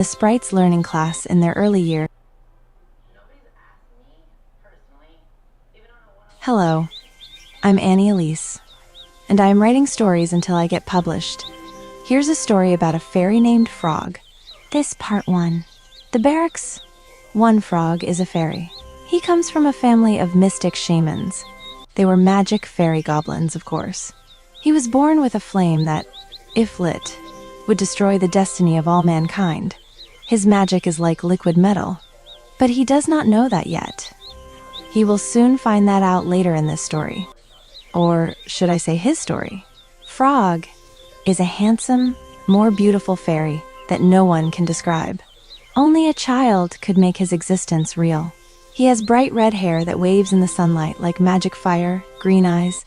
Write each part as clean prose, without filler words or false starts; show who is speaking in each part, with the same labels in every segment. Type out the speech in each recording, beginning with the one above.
Speaker 1: the Sprites learning class in their early years. Hello, I'm Annie Elise, and I am writing stories until I get published. Here's a story about a fairy named Frog. This part 1. The barracks. One Frog is a fairy. He comes from a family of mystic shamans. They were magic fairy goblins, of course. He was born with a flame that, if lit, would destroy the destiny of all mankind. His magic is like liquid metal, but he does not know that yet. He will soon find that out later in this story. Or should I say his story? Frog is a handsome, more beautiful fairy that no one can describe. Only a child could make his existence real. He has bright red hair that waves in the sunlight like magic fire, green eyes,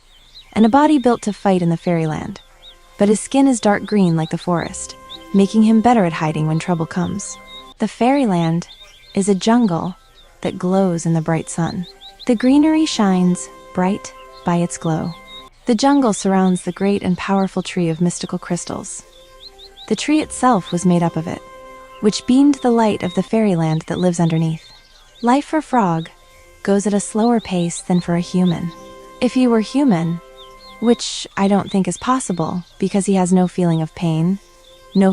Speaker 1: and a body built to fight in the fairyland. But his skin is dark green like the forest, making him better at hiding when trouble comes. The fairyland is a jungle that glows in the bright sun. The greenery shines bright by its glow. The jungle surrounds the great and powerful tree of mystical crystals. The tree itself was made up of it, which beamed the light of the fairyland that lives underneath. Life for Frog goes at a slower pace than for a human. If he were human, which I don't think is possible because he has no feeling of pain, no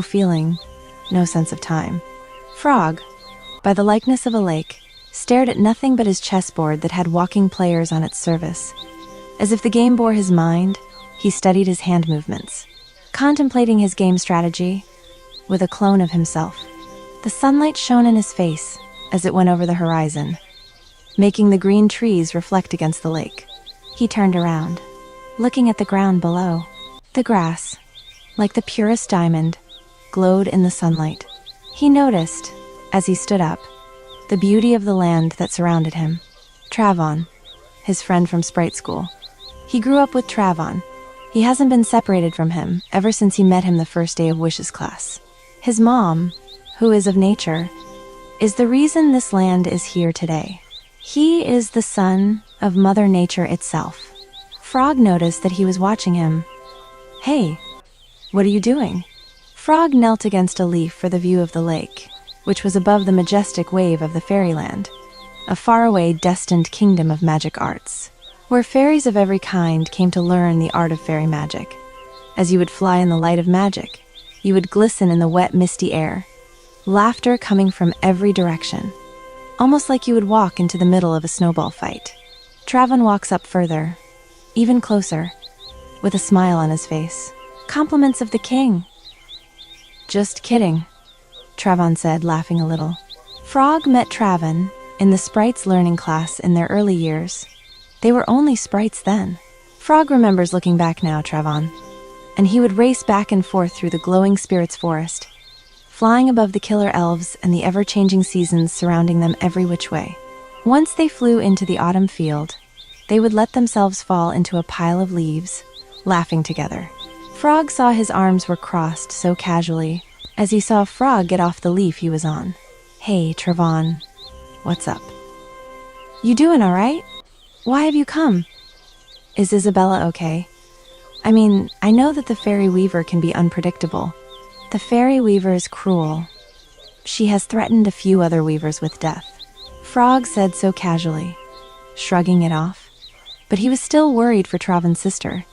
Speaker 1: sense of time. Frog, by the likeness of a lake, stared at nothing but his chessboard that had walking players on its surface. As if the game bore his mind, he studied his hand movements, contemplating his game strategy with a clone of himself. The sunlight shone in his face as it went over the horizon, making the green trees reflect against the lake. He turned around, looking at the ground below. The grass, like the purest diamond, glowed in the sunlight. He noticed, as he stood up, the beauty of the land that surrounded him. Travon, his friend from Sprite School. He grew up with Travon. He hasn't been separated from him ever since he met him the first day of Wishes class. His mom, who is of nature, is the reason this land is here today. He is the son of Mother Nature itself. Frog noticed that he was watching him. Hey, what are you doing? Frog knelt against a leaf for the view of the lake, which was above the majestic wave of the fairyland, a faraway destined kingdom of magic arts, where fairies of every kind came to learn the art of fairy magic. As you would fly in the light of magic, you would glisten in the wet, misty air, laughter coming from every direction, almost like you would walk into the middle of a snowball fight. Travon walks up further, even closer, with a smile on his face. Compliments of the king. Just kidding, Travon said, laughing a little. Frog met Travon in the Sprites learning class in their early years. They were only sprites then. Frog remembers looking back now, Travon, and he would race back and forth through the glowing spirits forest, flying above the killer elves and the ever-changing seasons surrounding them every which way. Once they flew into the autumn field, they would let themselves fall into a pile of leaves, laughing together. Frog saw his arms were crossed so casually as he saw Frog get off the leaf he was on. Hey, Travon, what's up? You doing all right? Why have you come? Is Isabella okay? I mean, I know that the fairy weaver can be unpredictable. The fairy weaver is cruel. She has threatened a few other weavers with death. Frog said so casually, shrugging it off. But he was still worried for Travon's sister.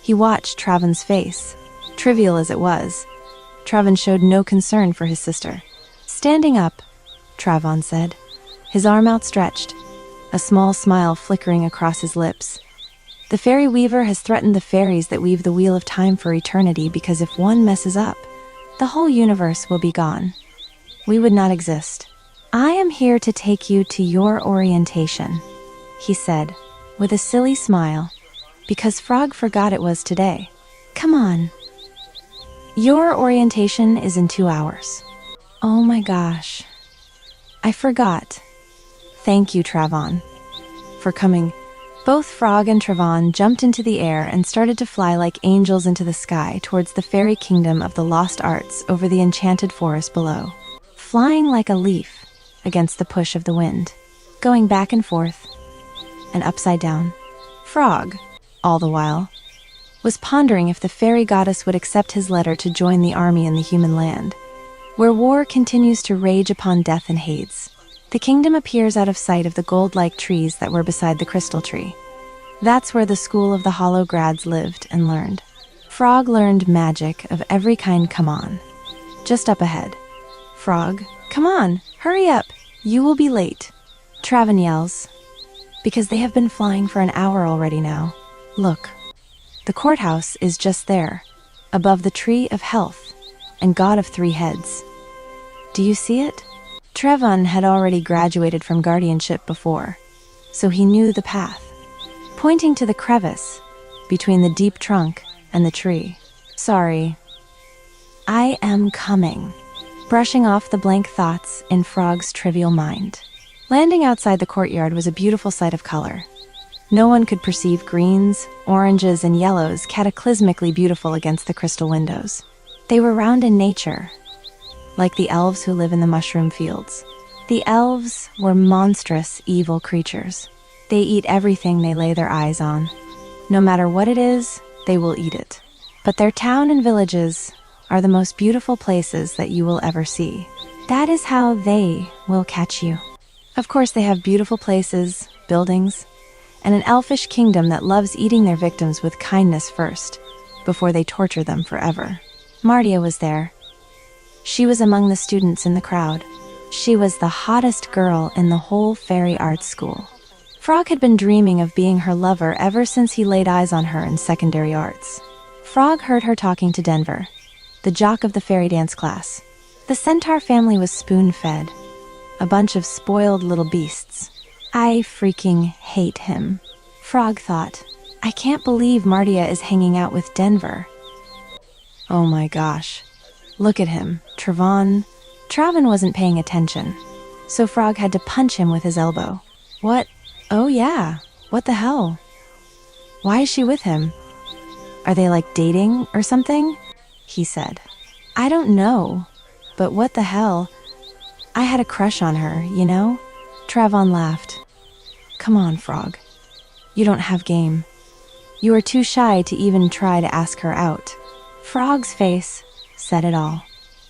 Speaker 1: He watched Travon's face. Trivial as it was, Travon showed no concern for his sister. Standing up, Travon said, his arm outstretched, a small smile flickering across his lips. The fairy weaver has threatened the fairies that weave the wheel of time for eternity because if one messes up, the whole universe will be gone. We would not exist. I am here to take you to your orientation, he said, with a silly smile, because Frog forgot it was today. Come on. Your orientation is in 2 hours. Oh my gosh. I forgot. Thank you, Travon, for coming. Both Frog and Travon jumped into the air and started to fly like angels into the sky towards the fairy kingdom of the lost arts over the enchanted forest below, flying like a leaf against the push of the wind, going back and forth and upside down. Frog, all the while, was pondering if the fairy goddess would accept his letter to join the army in the human land. where war continues to rage upon death and Hades. The kingdom appears out of sight of the gold-like trees that were beside the crystal tree. That's where the school of the Holograds lived and learned. Frog learned magic of every kind. Come on. Just up ahead. Frog, come on, hurry up. You will be late. Travan yells, because they have been flying for an hour already now. Look, the courthouse is just there, above the tree of health and god of 3 heads. Do you see it? Travan had already graduated from guardianship before, so he knew the path, pointing to the crevice between the deep trunk and the tree. Sorry, I am coming. Brushing off the blank thoughts in Frog's trivial mind. Landing outside the courtyard was a beautiful sight of color. No one could perceive greens, oranges, and yellows cataclysmically beautiful against the crystal windows. They were round in nature, like the elves who live in the mushroom fields. The elves were monstrous, evil creatures. They eat everything they lay their eyes on. No matter what it is, they will eat it. But their town and villages are the most beautiful places that you will ever see. That is how they will catch you. Of course, they have beautiful places, buildings, and an elfish kingdom that loves eating their victims with kindness first, before they torture them forever. Mardia was there. She was among the students in the crowd. She was the hottest girl in the whole fairy arts school. Frog had been dreaming of being her lover ever since he laid eyes on her in secondary arts. Frog heard her talking to Denver, the jock of the fairy dance class. The centaur family was spoon-fed. A bunch of spoiled little beasts. I freaking hate him. Frog thought, I can't believe Mardia is hanging out with Denver. Oh my gosh. Look at him. Travan wasn't paying attention, so Frog had to punch him with his elbow. What? Oh yeah. What the hell? Why is she with him? Are they like dating or something? He said. I don't know, but what the hell? I had a crush on her, you know? Travan laughed. Come on, Frog. You don't have game. You are too shy to even try to ask her out. Frog's face said it all.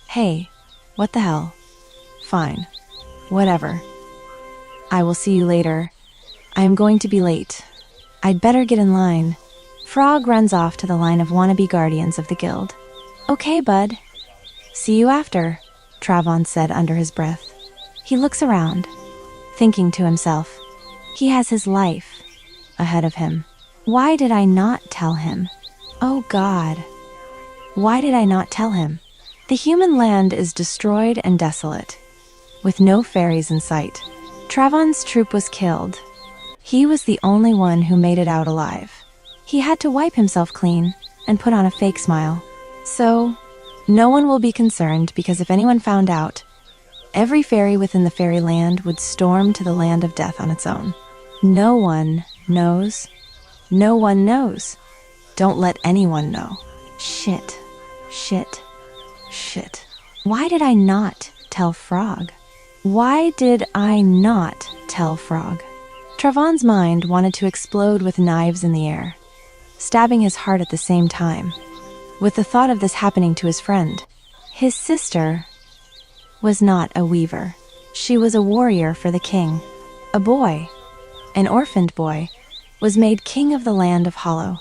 Speaker 1: Hey, what the hell? Fine. Whatever. I will see you later. I am going to be late. I'd better get in line. Frog runs off to the line of wannabe guardians of the guild. Okay, bud. See you after, Travan said under his breath. He looks around, thinking to himself, he has his life ahead of him. Why did I not tell him? Oh God. Why did I not tell him? The human land is destroyed and desolate, with no fairies in sight. Travan's troop was killed. He was the only one who made it out alive. He had to wipe himself clean and put on a fake smile. So, no one will be concerned because if anyone found out, every fairy within the fairyland would storm to the land of death on its own. No one knows. No one knows. Don't let anyone know. Shit. Shit. Shit. Why did I not tell Frog? Why did I not tell Frog? Travan's mind wanted to explode with knives in the air, stabbing his heart at the same time, with the thought of this happening to his friend. His sister was not a weaver. She was a warrior for the king. A boy, an orphaned boy, was made king of the land of Hollow.